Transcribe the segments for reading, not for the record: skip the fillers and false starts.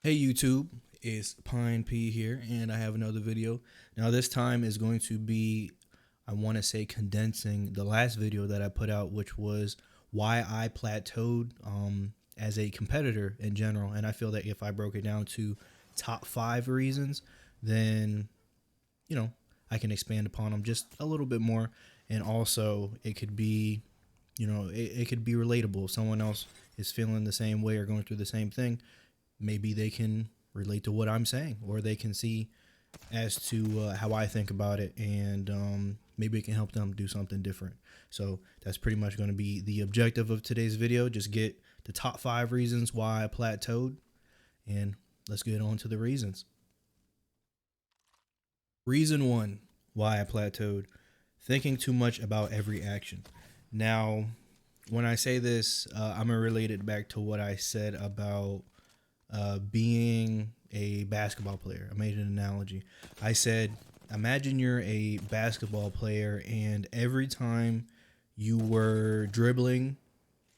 Hey YouTube, it's Pine P here, and I have another video. Now this time is going to be, I want to say, condensing the last video that I put out, which was why I plateaued as a competitor in general. And I feel that if I broke it down to top 5 reasons, then you know I can expand upon them just a little bit more, and also it could be, it could be relatable. If someone else is feeling the same way or going through the same thing, maybe they can relate to what I'm saying, or they can see as to how I think about it, and maybe it can help them do something different. So that's pretty much going to be the objective of today's video. Just get the top 5 reasons why I plateaued, and let's get on to the reasons. Reason one why I plateaued: thinking too much about every action. Now, when I say this, I'm gonna relate it back to what I said about being a basketball player. I made an analogy. I said, imagine you're a basketball player, and every time you were dribbling,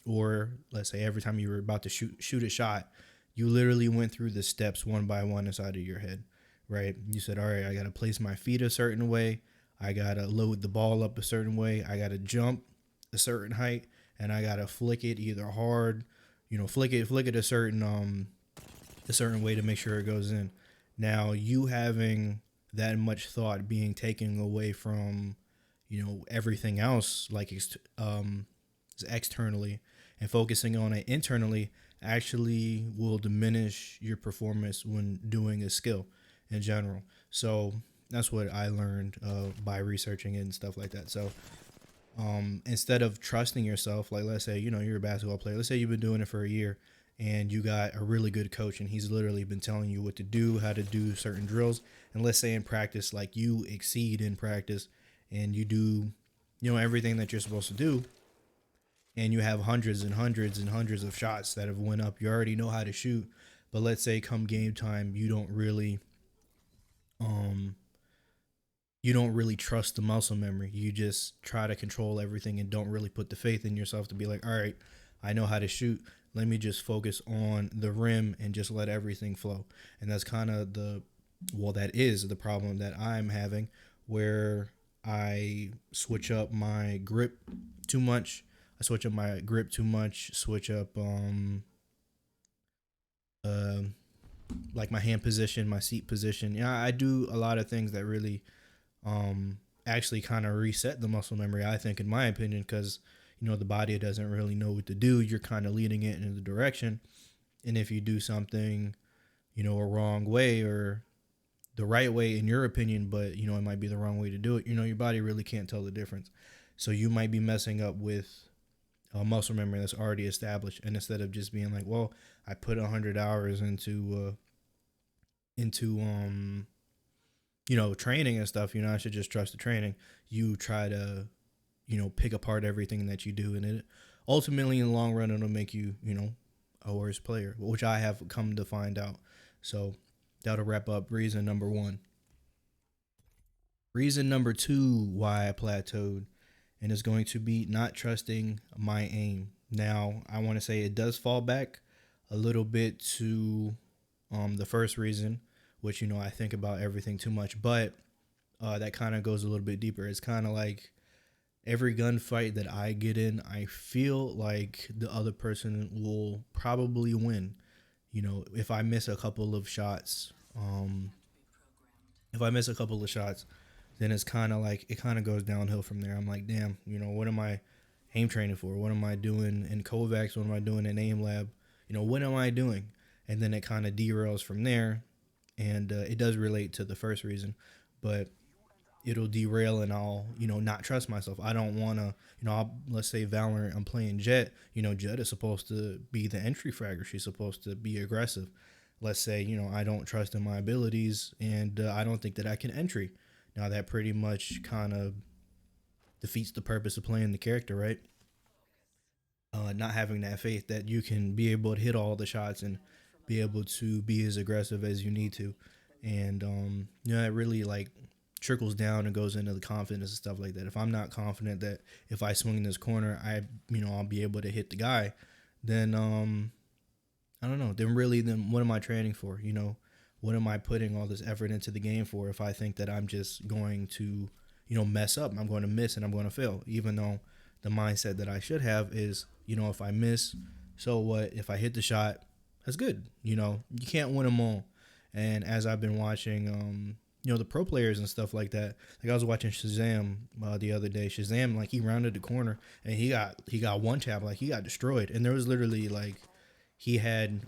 or let's say every time you were about to shoot a shot, you literally went through the steps one by one inside of your head, right? You said, all right, I got to place my feet a certain way. I got to load the ball up a certain way. I got to jump a certain height, and I got to flick it either hard, flick it a certain way to make sure it goes in. Now, you having that much thought being taken away from, everything else, like externally, and focusing on it internally actually will diminish your performance when doing a skill in general. So that's what I learned by researching it and stuff like that. So instead of trusting yourself, like let's say you're a basketball player, let's say you've been doing it for a year, and you got a really good coach, and he's literally been telling you what to do, how to do certain drills. And let's say in practice, like you exceed in practice, and you do everything that you're supposed to do, and you have hundreds and hundreds and hundreds of shots that have went up. You already know how to shoot, but let's say come game time, um you don't really trust the muscle memory. You just try to control everything and don't really put the faith in yourself to be like, all right, I know how to shoot. Let me just focus on the rim and just let everything flow. And that's kind of that is the problem that I'm having, where I switch up my grip too much. Switch up uh, like my hand position, my seat position. Yeah, I do a lot of things that really actually kind of reset the muscle memory, I think, in my opinion, because the body doesn't really know what to do. You're kind of leading it in the direction, and if you do something a wrong way, or the right way in your opinion, but it might be the wrong way to do it, your body really can't tell the difference. So you might be messing up with a muscle memory that's already established, and instead of just being like, well, I put 100 hours into training and stuff, I should just trust the training. You try to, pick apart everything that you do, and it ultimately in the long run it'll make you, a worse player, which I have come to find out. So that'll wrap up reason number one. Reason number two why I plateaued, and it's going to be not trusting my aim. Now, I want to say it does fall back a little bit to the first reason, which I think about everything too much, but that kind of goes a little bit deeper. It's kind of like every gunfight that I get in, I feel like the other person will probably win. If I miss a couple of shots, if I miss a couple of shots, then it's kind of like it kind of goes downhill from there. I'm like, damn, what am I aim training for? What am I doing in Kovacs? What am I doing in aim lab? What am I doing? And then it kind of derails from there, and it does relate to the first reason, but it'll derail, and I'll not trust myself. I don't want to, let's say Valorant, I'm playing Jet. Jet is supposed to be the entry fragger. She's supposed to be aggressive. Let's say I don't trust in my abilities, and I don't think that I can entry. Now that pretty much kind of defeats the purpose of playing the character, right? Not having that faith that you can be able to hit all the shots and be able to be as aggressive as you need to, and it really like trickles down and goes into the confidence and stuff like that. If I'm not confident that if I swing in this corner, I'll be able to hit the guy, then I don't know. Then what am I training for? What am I putting all this effort into the game for if I think that I'm just going to, mess up? I'm going to miss and I'm going to fail, even though the mindset that I should have is, if I miss, so what? If I hit the shot, that's good. You can't win them all. And as I've been watching, the pro players and stuff like that, like I was watching Shazam the other day. Shazam, like he rounded the corner and he got one tap, like he got destroyed, and there was literally like he had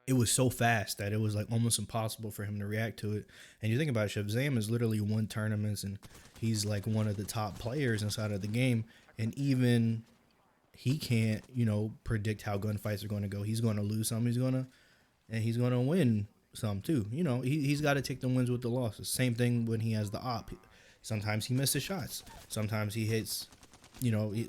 it was so fast that it was like almost impossible for him to react to it. And you think about it, Shazam has literally won tournaments and he's like one of the top players inside of the game. And even he can't, predict how gunfights are going to go. He's going to lose some. He's going to win some too. He's got to take the wins with the losses. Same thing when he has the op. Sometimes he misses shots. Sometimes he hits.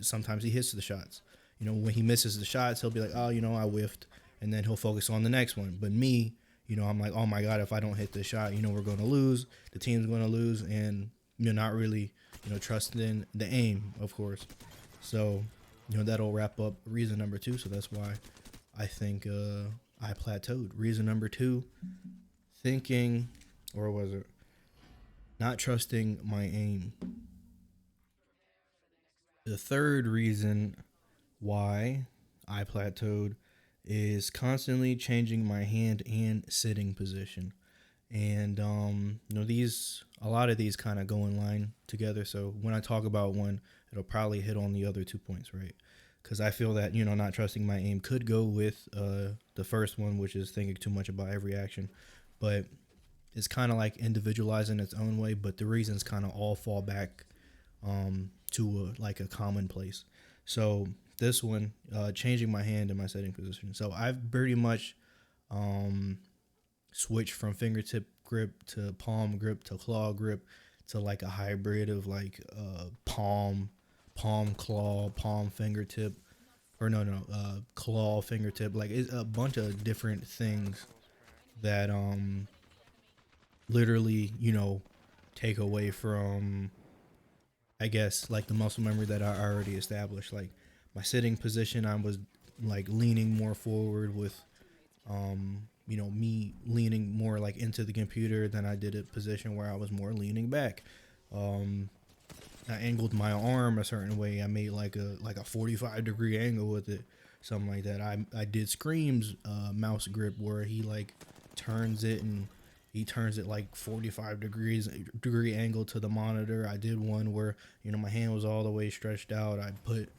Sometimes he hits the shots. When he misses the shots, he'll be like, oh, I whiffed, and then he'll focus on the next one. But me, I'm like, oh my god, if I don't hit this shot, we're going to lose. The team's going to lose, and you're not really, trusting the aim, of course. So, that'll wrap up reason number 2. So that's why I think I plateaued. Reason number 2, thinking, or was it not trusting my aim? The third reason why I plateaued is constantly changing my hand and sitting position. And these a lot of these kind of go in line together. So when I talk about one, it'll probably hit on the other 2 points, right? Because I feel that not trusting my aim could go with the first one, which is thinking too much about every action, but it's kind of like individualized in its own way. But the reasons kind of all fall back to like a common place. So this one, changing my hand and my setting position. So I've pretty much switched from fingertip grip to palm grip to claw grip to like a hybrid of like palm claw, palm fingertip, or no, claw fingertip. Like it's a bunch of different things that literally take away from, I guess, like the muscle memory that I already established. Like my sitting position, I was like leaning more forward with, me leaning more like into the computer than I did a position where I was more leaning back. Um, I angled my arm a certain way. I made like a 45-degree angle with it, something like that. I did Scream's mouse grip where he like turns it and he turns it like 45 degree angle to the monitor. I did one where my hand was all the way stretched out. I put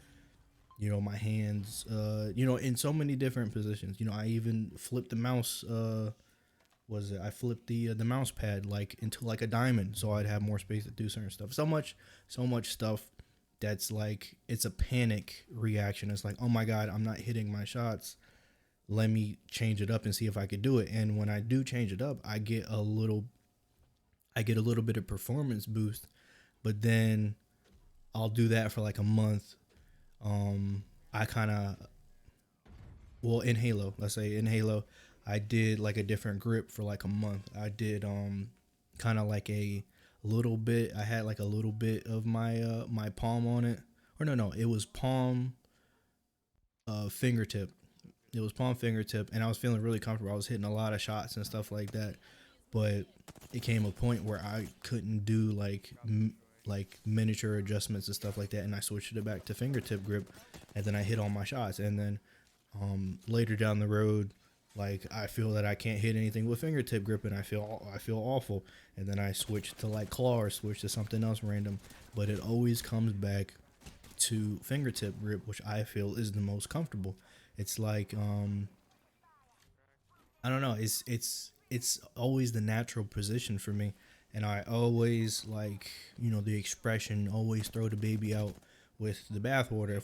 my hands in so many different positions. I even flipped the mouse. I flipped the mouse pad like into like a diamond so I'd have more space to do certain stuff. So much stuff that's like it's a panic reaction. It's like, oh my god, I'm not hitting my shots. Let me change it up and see if I could do it. And when I do change it up, I get a little bit of performance boost. But then I'll do that for like a month. I kind of, well, in Halo, let's say in Halo, I did like a different grip for like a month. I did kind of like a little bit. I had like a little bit of my palm on it, or no, it was palm fingertip. It was palm fingertip, and I was feeling really comfortable. I was hitting a lot of shots and stuff like that. But it came a point where I couldn't do like miniature adjustments and stuff like that, and I switched it back to fingertip grip, and then I hit all my shots. And then later down the road, like I feel that I can't hit anything with fingertip grip, and I feel awful. And then I switch to like claw or switch to something else random, but it always comes back to fingertip grip, which I feel is the most comfortable. It's like I don't know. It's always the natural position for me, and I always like the expression always throw the baby out with the bathwater.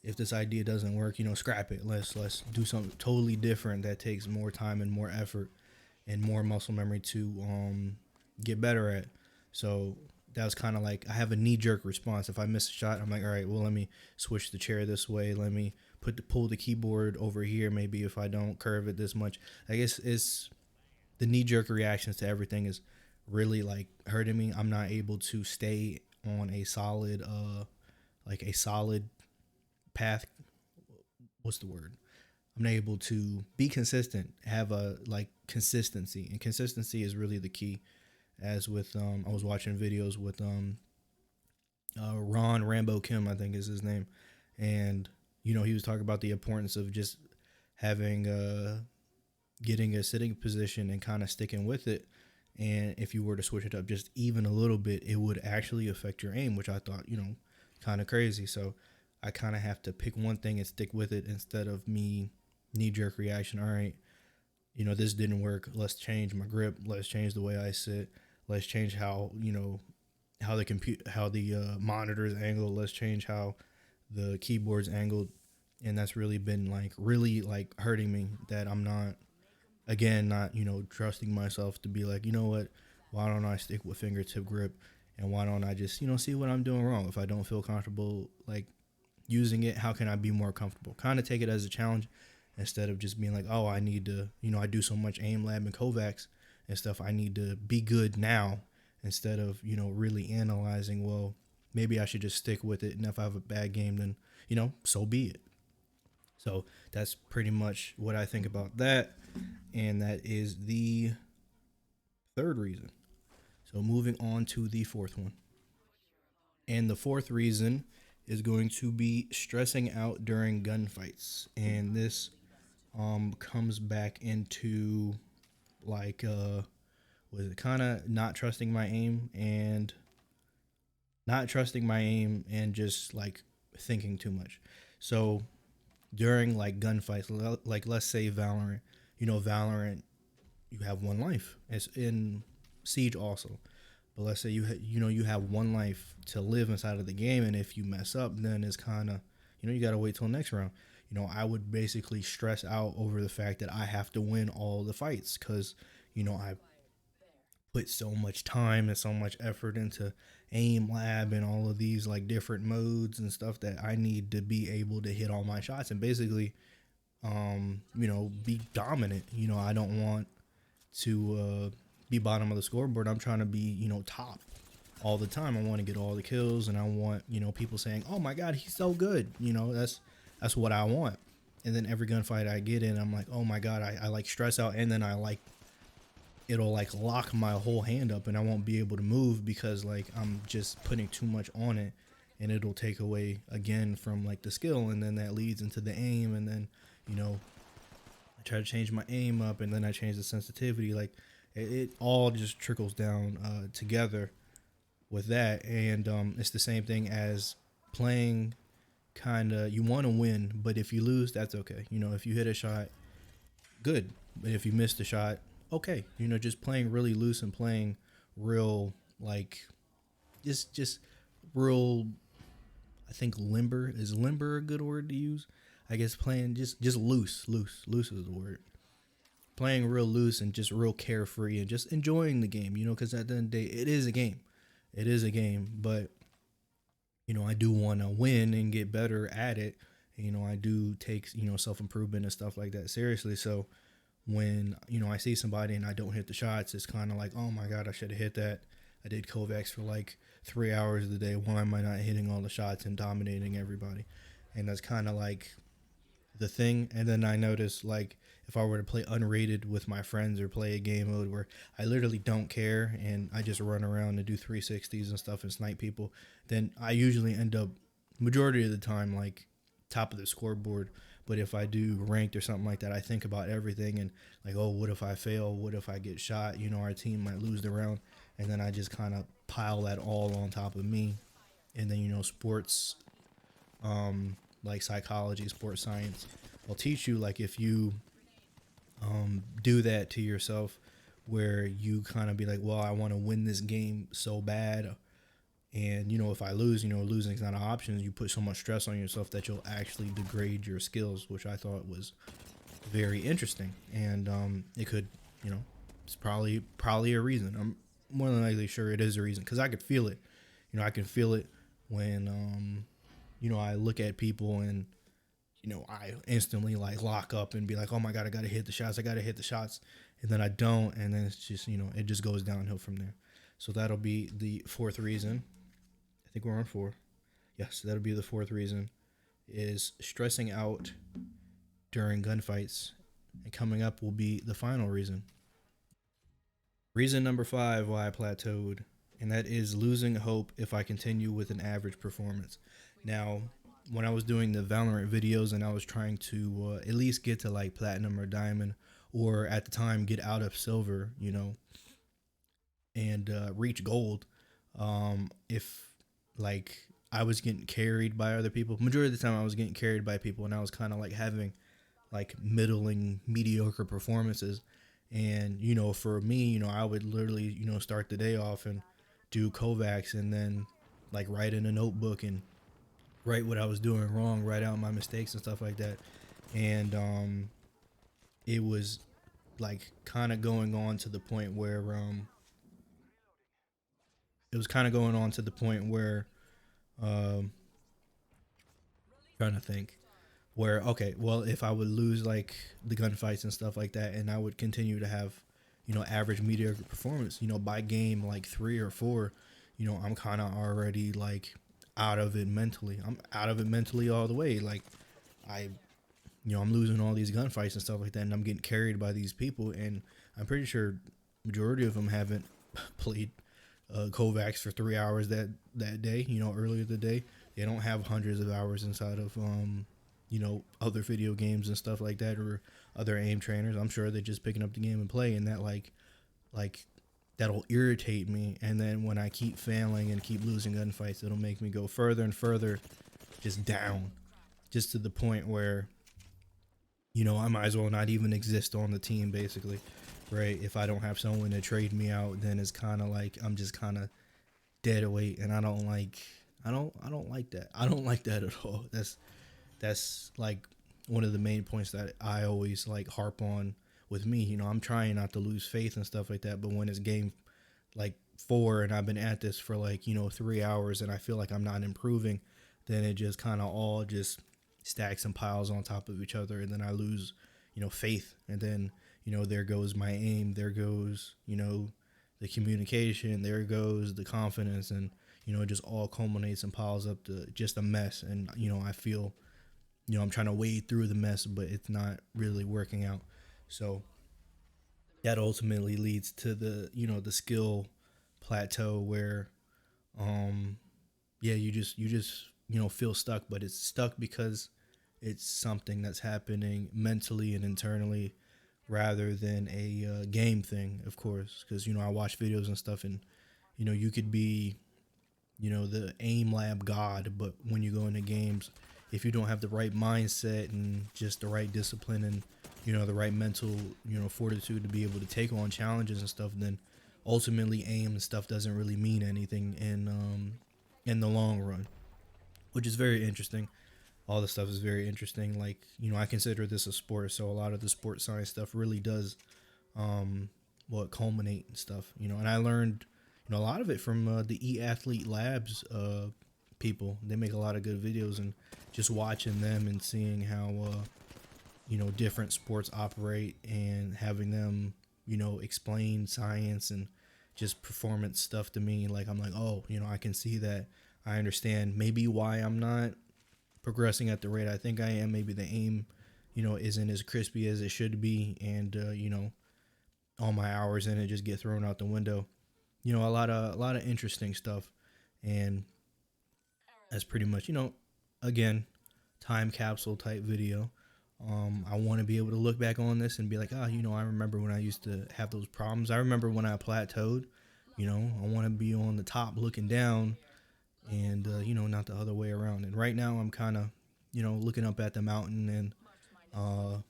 If this idea doesn't work, scrap it. Let's do something totally different that takes more time and more effort and more muscle memory to get better at. So that was kind of like I have a knee jerk response. If I miss a shot, I'm like, all right, well, let me switch the chair this way. Let me pull the keyboard over here. Maybe if I don't curve it this much, I guess it's the knee jerk reactions to everything is really like hurting me. I'm not able to stay on a solid path what's the word? I'm not able to be consistent, have a like consistency, and consistency is really the key. As with I was watching videos with Ron Rambo Kim, I think is his name, and he was talking about the importance of just having getting a sitting position and kind of sticking with it. And if you were to switch it up just even a little bit, it would actually affect your aim, which I thought, kind of crazy. So I kind of have to pick one thing and stick with it instead of me knee jerk reaction. All right, this didn't work. Let's change my grip. Let's change the way I sit. Let's change how the monitors angle. Let's change how the keyboard's angled. And that's really been like really like hurting me that I'm not, again, not trusting myself to be like, what, why don't I stick with fingertip grip, and why don't I just see what I'm doing wrong? If I don't feel comfortable like using it, how can I be more comfortable? Kind of take it as a challenge instead of just being like, oh, I need to, I do so much aim lab and Kovacs and stuff, I need to be good now, instead of really analyzing, well, maybe I should just stick with it, and if I have a bad game, then so be it. So that's pretty much what I think about that. And that is the third reason. So moving on to the fourth one. And the fourth reason is going to be stressing out during gunfights. And this comes back into like was it kind of not trusting my aim and just like thinking too much. So during like gunfights, like let's say Valorant, Valorant, you have one life. It's in Siege also, but let's say you have one life to live inside of the game, and if you mess up, then it's kind of you got to wait till next round. I would basically stress out over the fact that I have to win all the fights because I put so much time and so much effort into aim lab and all of these like different modes and stuff that I need to be able to hit all my shots and basically be dominant. I don't want to be bottom of the scoreboard. I'm trying to be, top all the time. I want to get all the kills, and I want, people saying, "Oh my God, he's so good." That's what I want. And then every gunfight I get in, I'm like, "Oh my God," I like stress out, and then I like it'll like lock my whole hand up, and I won't be able to move because like I'm just putting too much on it, and it'll take away again from like the skill, and then that leads into the aim, and then you know I try to change my aim up, and then I change the sensitivity. Like it all just trickles down together with that, and it's the same thing as playing. Kind of, you want to win, but if you lose, that's okay. If you hit a shot, good. But if you miss the shot, okay. Just playing really loose and playing real, like just real. I think limber a good word to use? I guess playing just loose is the word. Playing real loose and just real carefree and just enjoying the game. Because at the end of the day, it is a game. It is a game, but I do want to win and get better at it. I do take self improvement and stuff like that seriously. So when I see somebody and I don't hit the shots, it's kind of like, oh my God, I should have hit that. I did Kovacs for like 3 hours of the day. Why am I not hitting all the shots and dominating everybody? And that's kind of like the thing. And then I notice, like, if I were to play unrated with my friends or play a game mode where I literally don't care and I just run around and do 360s and stuff and snipe people, then I usually end up majority of the time like top of the scoreboard. But if I do ranked or something like that, I think about everything and like, oh, what if I fail? What if I get shot? Our team might lose the round, and then I just kind of pile that all on top of me. And then sports, like psychology, sports science, will teach you like if you do that to yourself, where you kind of be like, well, I want to win this game so bad, and if I lose, losing is not an option. You put so much stress on yourself that you'll actually degrade your skills, which I thought was very interesting. And it could, it's probably a reason. I'm more than likely sure it is a reason because I could feel it. I can feel it when I look at people and I instantly like lock up and be like, oh my God, I gotta hit the shots. I gotta hit the shots. And then I don't. And then it's just, it just goes downhill from there. So that'll be the fourth reason. I think we're on four. Yes, that'll be the fourth reason is stressing out during gunfights, and coming up will be the final reason. Reason number 5 why I plateaued, and that is losing hope if I continue with an average performance. Now, when I was doing the Valorant videos and I was trying to at least get to like platinum or diamond, or at the time get out of silver, and reach gold, if like I was getting carried by other people, majority of the time I was getting carried by people, and I was kind of like having like middling, mediocre performances. And for me, I would literally start the day off and do Kovacs, and then like write in a notebook and write what I was doing wrong, write out my mistakes and stuff like that. And it was like kind of going on to the point where it was kind of going on to the point where um trying to think, where okay, well, if I would lose like the gunfights and stuff like that, and I would continue to have average mediocre performance, by game like 3 or 4, I'm kind of already like out of it mentally. I'm out of it mentally all the way. Like I I'm losing all these gunfights and stuff like that, and I'm getting carried by these people, and I'm pretty sure majority of them haven't played Kovacs for 3 hours that day. Earlier the day, they don't have hundreds of hours inside of other video games and stuff like that, or other aim trainers. I'm sure they're just picking up the game and play, and that like that'll irritate me. And then when I keep failing and keep losing gunfights, it'll make me go further and further, just down, just to the point where I might as well not even exist on the team, basically, right? If I don't have someone to trade me out, then it's kind of like I'm just kind of dead weight, and I don't like that. I don't like that at all. That's like one of the main points that I always like harp on with me. I'm trying not to lose faith and stuff like that, but when it's game like 4 and I've been at this for like 3 hours and I feel like I'm not improving, then it just kind of all just stacks and piles on top of each other, and then I lose faith, and then there goes my aim, there goes the communication, there goes the confidence, and it just all culminates and piles up to just a mess. And I feel I'm trying to wade through the mess, but it's not really working out. So that ultimately leads to the skill plateau where um yeah, you just feel stuck, but it's stuck because it's something that's happening mentally and internally, rather than a game thing, of course. Because I watch videos and stuff, and you could be the aim lab god, but when you go into games, if you don't have the right mindset and just the right discipline, and the right mental fortitude to be able to take on challenges and stuff, then ultimately aim and stuff doesn't really mean anything in the long run, which is very interesting. All the stuff is very interesting. Like I consider this a sport, so a lot of the sports science stuff really does culminate and stuff. And I learned a lot of it from the e-athlete labs people. They make a lot of good videos, and just watching them and seeing how different sports operate, and having them explain science and just performance stuff to me, like I'm like, oh, I can see that. I understand maybe why I'm not progressing at the rate I think I am. Maybe the aim isn't as crispy as it should be, and all my hours in it just get thrown out the window. A lot of interesting stuff. And that's pretty much, again, time capsule type video. I want to be able to look back on this and be like, I remember when I used to have those problems. I remember when I plateaued. I want to be on the top looking down, and not the other way around. And right now I'm kind of looking up at the mountain, and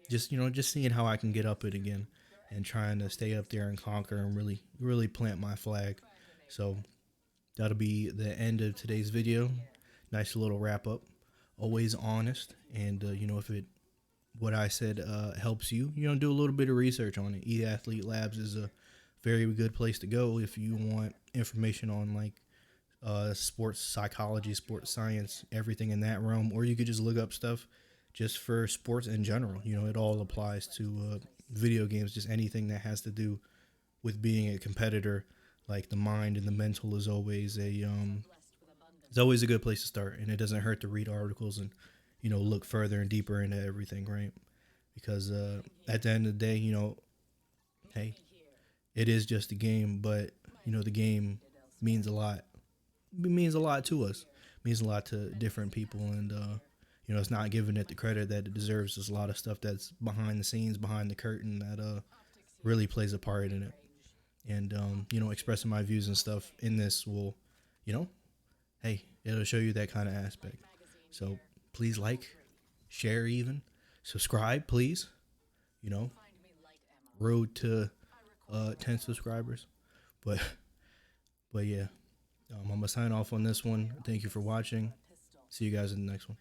just seeing how I can get up it again, and trying to stay up there and conquer, and really plant my flag. So that'll be the end of today's video. Nice little wrap up. Always honest, and if it what I said helps you, do a little bit of research on it. E-athlete labs is a very good place to go if you want information on like sports psychology, sports science, everything in that realm. Or you could just look up stuff just for sports in general. It all applies to video games, just anything that has to do with being a competitor. Like the mind and the mental is always It's always a good place to start, and it doesn't hurt to read articles and look further and deeper into everything, right? Because at the end of the day, hey, it is just a game, but the game means a lot. It means a lot to us. It means a lot to different people, and it's not giving it the credit that it deserves. There's a lot of stuff that's behind the scenes, behind the curtain that really plays a part in it. And expressing my views and stuff in this will, you know, hey, it'll show you that kind of aspect. So please like, share, even subscribe, please. You know, road to 10 subscribers. But but yeah, I'm gonna sign off on this one. Thank you for watching. See you guys in the next one.